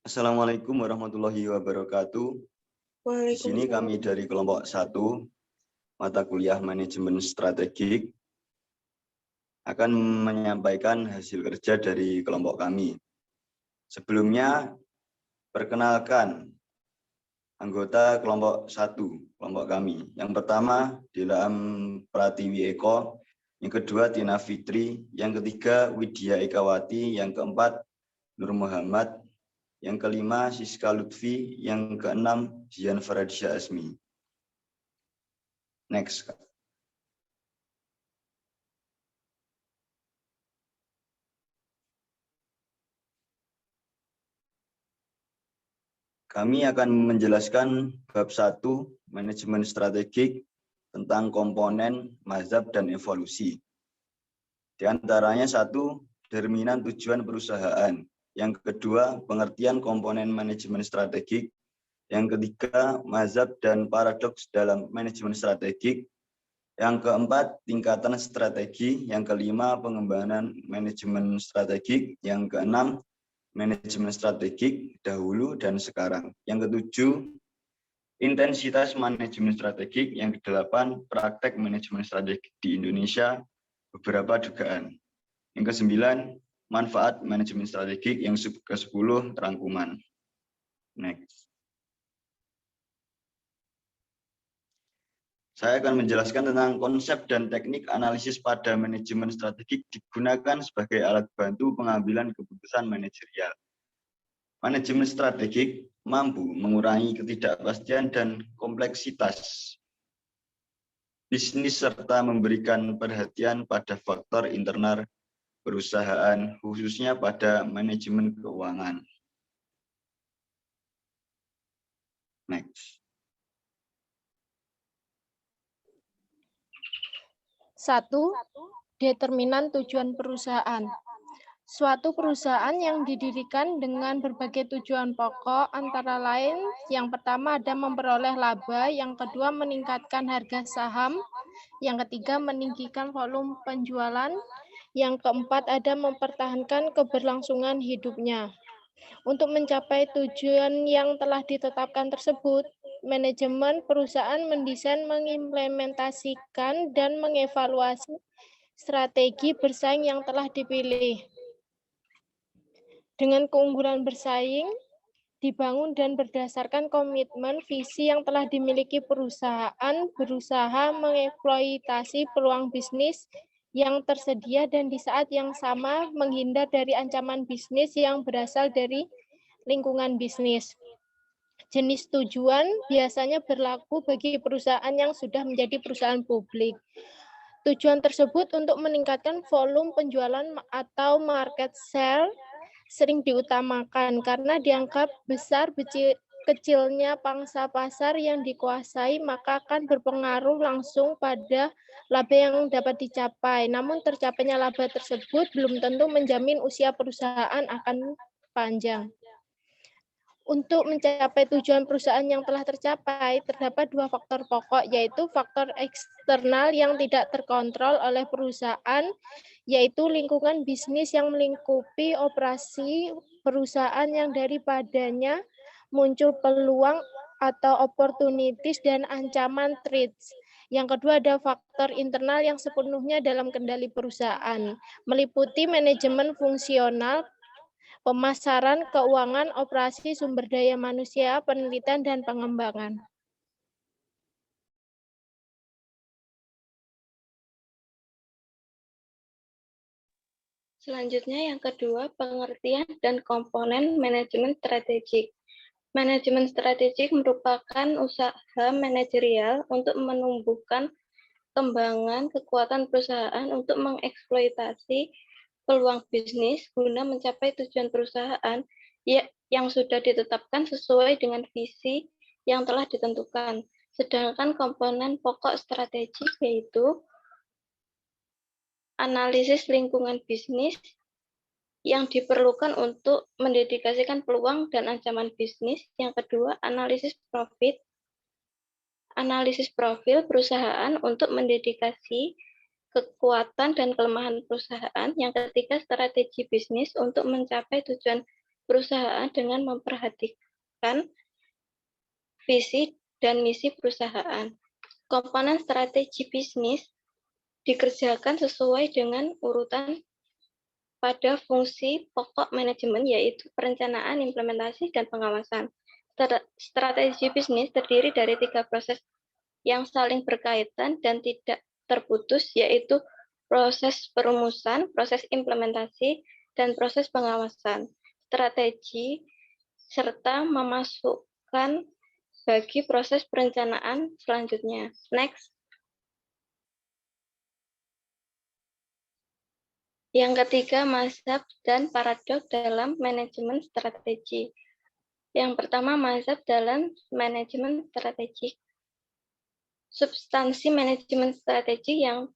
Assalamualaikum warahmatullahi wabarakatuh. Di sini kami dari kelompok 1, mata kuliah manajemen strategik, akan menyampaikan hasil kerja dari kelompok kami. Sebelumnya, perkenalkan anggota kelompok 1, kelompok kami. Yang pertama, Dilaam Pratiwi Eko. Yang kedua, Tina Fitri. Yang ketiga, Widya Ekawati. Yang keempat, Nur Muhammad. Yang kelima, Siska Lutfi. Yang keenam, Zian Faradisha Asmi. Next. Kami akan menjelaskan bab 1, manajemen strategik, tentang komponen, mazhab, dan evolusi. Di antaranya 1, determinan tujuan perusahaan. Yang kedua, pengertian komponen manajemen strategik. Yang ketiga, mazhab dan paradoks dalam manajemen strategik. Yang keempat, tingkatan strategi. Yang kelima, pengembangan manajemen strategik. Yang keenam, manajemen strategik dahulu dan sekarang. Yang ketujuh, intensitas manajemen strategik. Yang kedelapan, praktek manajemen strategik di Indonesia, beberapa dugaan. Yang kesembilan, manfaat manajemen strategik. Yang ke-10, rangkuman. Next. Saya akan menjelaskan tentang konsep dan teknik analisis pada manajemen strategik digunakan sebagai alat bantu pengambilan keputusan manajerial. Manajemen strategik mampu mengurangi ketidakpastian dan kompleksitas bisnis serta memberikan perhatian pada faktor internal perusahaan, khususnya pada manajemen keuangan. Next. 1. Determinan tujuan perusahaan. Suatu perusahaan yang didirikan dengan berbagai tujuan pokok, antara lain yang pertama ada memperoleh laba, yang kedua meningkatkan harga saham, yang ketiga meninggikan volume penjualan, yang keempat ada mempertahankan keberlangsungan hidupnya. Untuk mencapai tujuan yang telah ditetapkan tersebut, manajemen perusahaan mendesain, mengimplementasikan, dan mengevaluasi strategi bersaing yang telah dipilih. Dengan keunggulan bersaing dibangun dan berdasarkan komitmen visi yang telah dimiliki perusahaan, berusaha mengeksploitasi peluang bisnis yang tersedia dan di saat yang sama menghindar dari ancaman bisnis yang berasal dari lingkungan bisnis. Jenis tujuan biasanya berlaku bagi perusahaan yang sudah menjadi perusahaan publik. Tujuan tersebut untuk meningkatkan volume penjualan atau market share sering diutamakan karena dianggap besar kecilnya pangsa pasar yang dikuasai maka akan berpengaruh langsung pada laba yang dapat dicapai. Namun tercapainya laba tersebut belum tentu menjamin usia perusahaan akan panjang. Untuk mencapai tujuan perusahaan yang telah tercapai, terdapat dua faktor pokok, yaitu faktor eksternal yang tidak terkontrol oleh perusahaan, yaitu lingkungan bisnis yang melingkupi operasi perusahaan yang daripadanya muncul peluang atau opportunities dan ancaman threats. Yang kedua ada faktor internal yang sepenuhnya dalam kendali perusahaan, meliputi manajemen fungsional, pemasaran, keuangan, operasi, sumber daya manusia, penelitian, dan pengembangan. Selanjutnya yang kedua, pengertian dan komponen manajemen strategik. Manajemen strategik merupakan usaha manajerial untuk menumbuhkan kembangan kekuatan perusahaan untuk mengeksploitasi peluang bisnis guna mencapai tujuan perusahaan yang sudah ditetapkan sesuai dengan visi yang telah ditentukan. Sedangkan komponen pokok strategik yaitu analisis lingkungan bisnis yang diperlukan untuk mendedikasikan peluang dan ancaman bisnis. Yang kedua, analisis profil perusahaan untuk mendedikasi kekuatan dan kelemahan perusahaan. Yang ketiga, strategi bisnis untuk mencapai tujuan perusahaan dengan memperhatikan visi dan misi perusahaan. Komponen strategi bisnis dikerjakan sesuai dengan urutan pada fungsi pokok manajemen, yaitu perencanaan, implementasi, dan pengawasan. Strategi bisnis terdiri dari 3 proses yang saling berkaitan dan tidak terputus, yaitu proses perumusan, proses implementasi, dan proses pengawasan. Strategi serta memasukkan bagi proses perencanaan selanjutnya. Next. Yang ketiga, mazhab dan paradok dalam manajemen strategi. Yang pertama, mazhab dalam manajemen strategi. Substansi manajemen strategi yang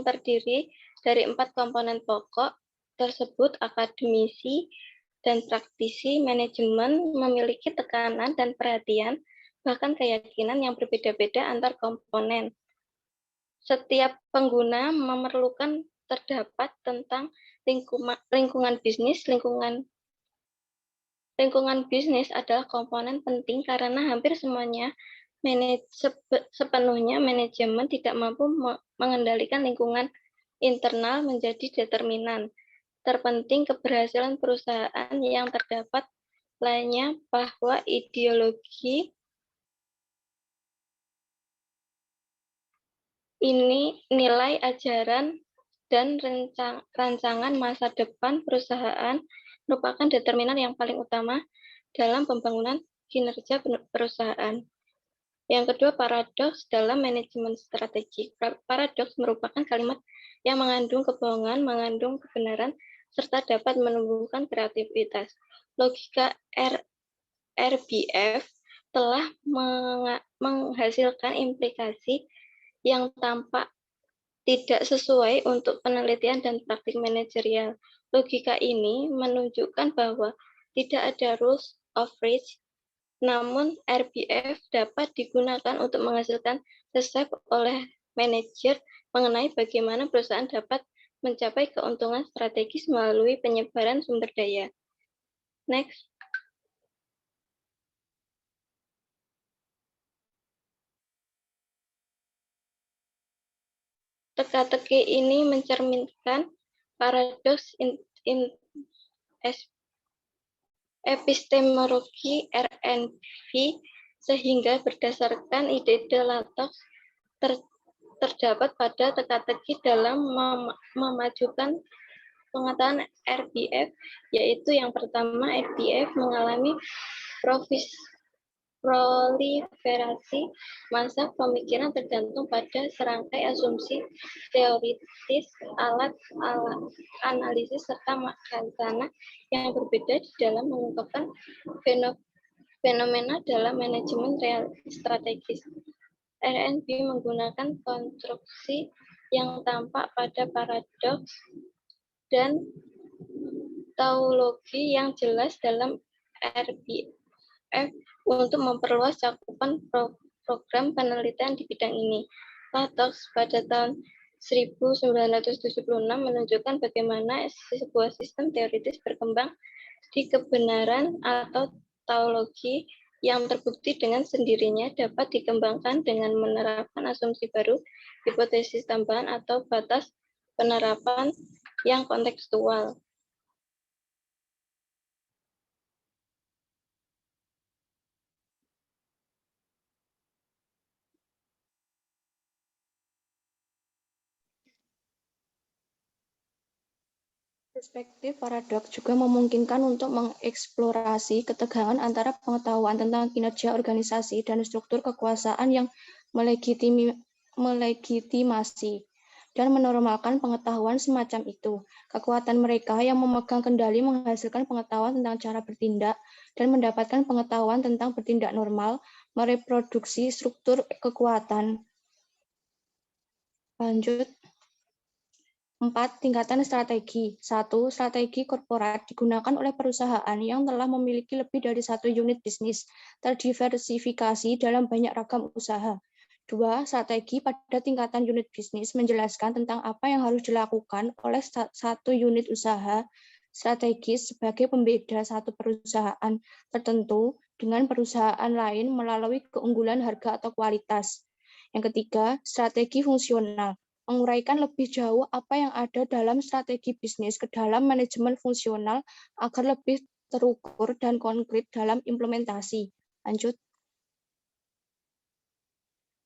terdiri dari 4 komponen pokok tersebut, akademisi dan praktisi manajemen memiliki tekanan dan perhatian, bahkan keyakinan yang berbeda-beda antar komponen. Setiap pengguna memerlukan terdapat tentang lingkungan bisnis. Lingkungan bisnis adalah komponen penting karena hampir semuanya sepenuhnya manajemen tidak mampu mengendalikan lingkungan internal menjadi determinan terpenting keberhasilan perusahaan. Yang terdapat lainnya bahwa ideologi ini nilai ajaran dan rancangan masa depan perusahaan merupakan determinan yang paling utama dalam pembangunan kinerja perusahaan. Yang kedua, paradoks dalam manajemen strategi. Paradoks merupakan kalimat yang mengandung kebohongan, mengandung kebenaran, serta dapat menumbuhkan kreativitas. Logika RBF telah menghasilkan implikasi yang tampak tidak sesuai untuk penelitian dan praktik manajerial. Logika ini menunjukkan bahwa tidak ada rules of reach, namun RBF dapat digunakan untuk menghasilkan resep oleh manajer mengenai bagaimana perusahaan dapat mencapai keuntungan strategis melalui penyebaran sumber daya. Next. Teka-teki ini mencerminkan paradoks epistemologi RNV, sehingga berdasarkan ide Latox terdapat pada teka-teki dalam memajukan pengetahuan RBF, yaitu yang pertama, RBF mengalami proliferasi masa pemikiran tergantung pada serangkai asumsi teoritis, alat analisis, serta rencana yang berbeda di dalam mengungkapkan fenomena dalam manajemen strategis. RNB menggunakan konstruksi yang tampak pada paradoks dan tautologi yang jelas dalam RBF untuk memperluas cakupan program penelitian di bidang ini. Latox pada tahun 1976 menunjukkan bagaimana sebuah sistem teoritis berkembang di kebenaran atau tautologi yang terbukti dengan sendirinya dapat dikembangkan dengan menerapkan asumsi baru, hipotesis tambahan, atau batas penerapan yang kontekstual. Perspektif paradok juga memungkinkan untuk mengeksplorasi ketegangan antara pengetahuan tentang kinerja organisasi dan struktur kekuasaan yang melegitimasi dan menormalkan pengetahuan semacam itu. Kekuatan mereka yang memegang kendali menghasilkan pengetahuan tentang cara bertindak dan mendapatkan pengetahuan tentang bertindak normal, mereproduksi struktur kekuatan. Lanjut. 4. Tingkatan strategi. 1. Strategi korporat digunakan oleh perusahaan yang telah memiliki lebih dari satu unit bisnis, terdiversifikasi dalam banyak ragam usaha. 2. Strategi pada tingkatan unit bisnis menjelaskan tentang apa yang harus dilakukan oleh satu unit usaha strategis sebagai pembeda satu perusahaan tertentu dengan perusahaan lain melalui keunggulan harga atau kualitas. Yang ketiga, strategi fungsional. Menguraikan lebih jauh apa yang ada dalam strategi bisnis ke dalam manajemen fungsional agar lebih terukur dan konkret dalam implementasi. Lanjut.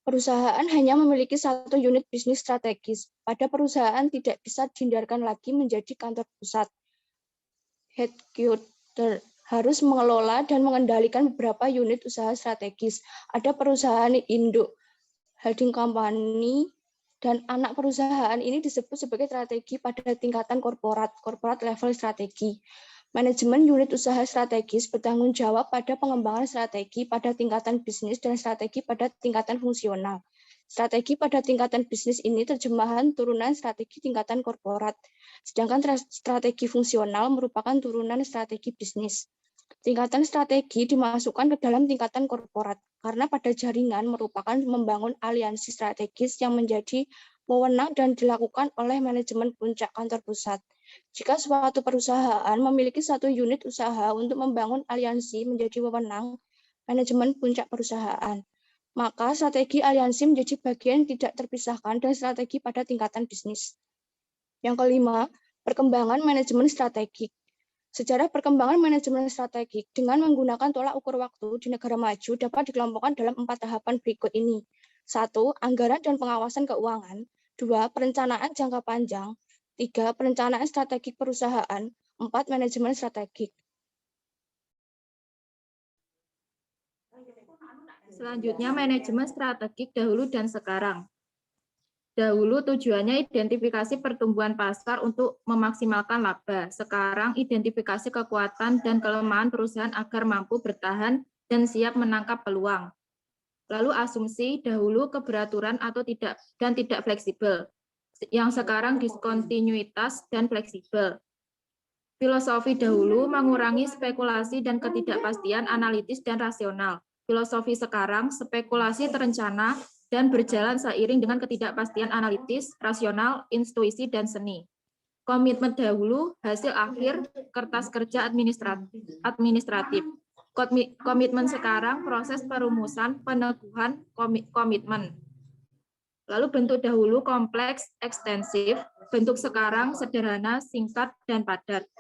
Perusahaan hanya memiliki satu unit bisnis strategis. Pada perusahaan tidak bisa dihindarkan lagi menjadi kantor pusat. Headquarter harus mengelola dan mengendalikan beberapa unit usaha strategis. Ada perusahaan induk, holding company, dan anak perusahaan ini disebut sebagai strategi pada tingkatan corporate level strategi. Manajemen unit usaha strategis bertanggung jawab pada pengembangan strategi pada tingkatan bisnis dan strategi pada tingkatan fungsional. Strategi pada tingkatan bisnis ini terjemahan turunan strategi tingkatan korporat, sedangkan strategi fungsional merupakan turunan strategi bisnis. Tingkatan strategi dimasukkan ke dalam tingkatan korporat, karena pada jaringan merupakan membangun aliansi strategis yang menjadi wewenang dan dilakukan oleh manajemen puncak kantor pusat. Jika suatu perusahaan memiliki satu unit usaha untuk membangun aliansi menjadi wewenang manajemen puncak perusahaan, maka strategi aliansi menjadi bagian tidak terpisahkan dari strategi pada tingkatan bisnis. Yang kelima, perkembangan manajemen strategik. Sejarah perkembangan manajemen strategik dengan menggunakan tolak ukur waktu di negara maju dapat dikelompokkan dalam 4 tahapan berikut ini. 1. Anggaran dan pengawasan keuangan. 2. Perencanaan jangka panjang. 3. Perencanaan strategik perusahaan. 4. Manajemen strategik. Selanjutnya, manajemen strategik dahulu dan sekarang. Dahulu tujuannya identifikasi pertumbuhan pasar untuk memaksimalkan laba. Sekarang identifikasi kekuatan dan kelemahan perusahaan agar mampu bertahan dan siap menangkap peluang. Lalu asumsi dahulu keberaturan atau tidak fleksibel. Yang sekarang diskontinuitas dan fleksibel. Filosofi dahulu mengurangi spekulasi dan ketidakpastian analitis dan rasional. Filosofi sekarang spekulasi terencana dan berjalan seiring dengan ketidakpastian analitis, rasional, intuisi, dan seni. Komitmen dahulu, hasil akhir, kertas kerja administratif. Komitmen sekarang, proses perumusan, peneguhan, komitmen. Lalu bentuk dahulu kompleks, ekstensif, bentuk sekarang sederhana, singkat, dan padat.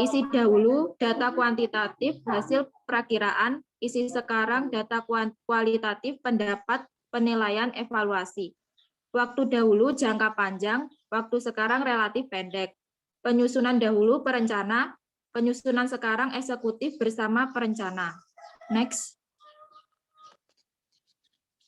Isi dahulu, data kuantitatif, hasil perakiraan, isi sekarang, data kualitatif, pendapat, penilaian, evaluasi. Waktu dahulu jangka panjang, waktu sekarang relatif pendek. Penyusunan dahulu perencana, penyusunan sekarang eksekutif bersama perencana. Next.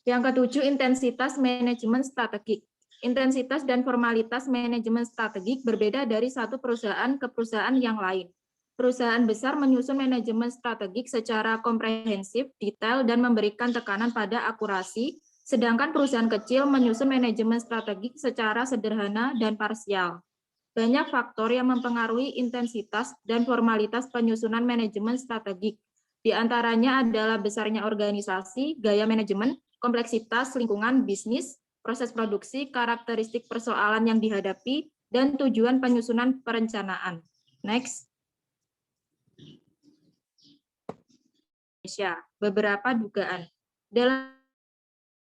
Yang ketujuh, intensitas manajemen strategik. Intensitas dan formalitas manajemen strategik berbeda dari satu perusahaan ke perusahaan yang lain. Perusahaan besar menyusun manajemen strategik secara komprehensif, detail, dan memberikan tekanan pada akurasi, sedangkan perusahaan kecil menyusun manajemen strategik secara sederhana dan parsial. Banyak faktor yang mempengaruhi intensitas dan formalitas penyusunan manajemen strategik. Di antaranya adalah besarnya organisasi, gaya manajemen, kompleksitas lingkungan bisnis, proses produksi, karakteristik persoalan yang dihadapi, dan tujuan penyusunan perencanaan. Next. Beberapa dugaan. Dalam